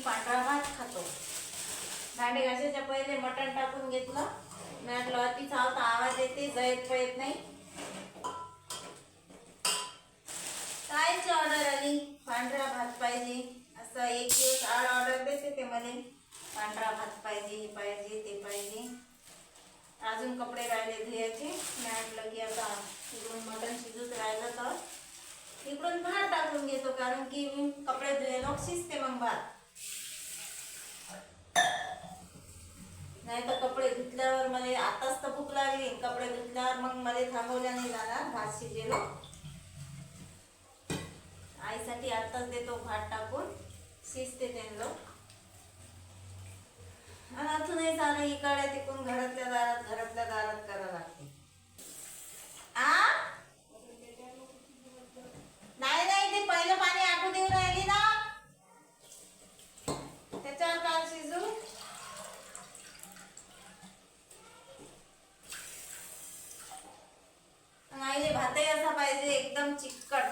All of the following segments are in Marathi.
पांढरा भात खातो. भांडे घासायच्या पहिले मटण टाकून घेतलं. मी म्हटलं अति चावता आवाज येते, जायत पळत नाही. कायची ऑर्डर आली, पांढरा भात पाहिजे. असं एक दिवस आड ऑर्डर देते ते मला, पांढरा भात पाहिजे, हे पाहिजे, ते पाहिजे. अजून कपडे राहिले धुयाचे. मी म्हटलं की आता इकडून मटण शिजूच राहिलं तर इकडून भात टाकून घेतो, कारण की कपडे धुयाला शिजते मग भात. नाही तर कपडे धुतल्यावर मला आताच तर भूक लागली, कपडे धुतल्यावर मग मला थांबवल्या नाही जाणार. भात शिजेलो आईसाठी आताच देतो भात टाकून, शिजते त्यांना. आणि अजूनही चालू इकडे तिकडून घरातल्या दारात करावं लागते. नाही ते पहिलं पाणी आटू देऊन राहिली ना, त्याच्यावर काल शिजू. आईले भातही असा पाहिजे एकदम चिकट,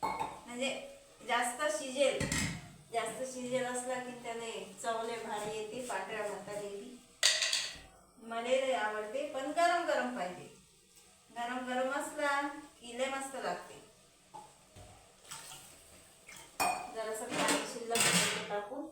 म्हणजे जास्त शिजेल असला की त्याने चवले भारी येते. पांढऱ्या भाताला मला आवडते, पण गरम गरम पाहिजे. गरम गरम असला की लय मस्त लागते. जरासं पाणी शिल्लक टाकून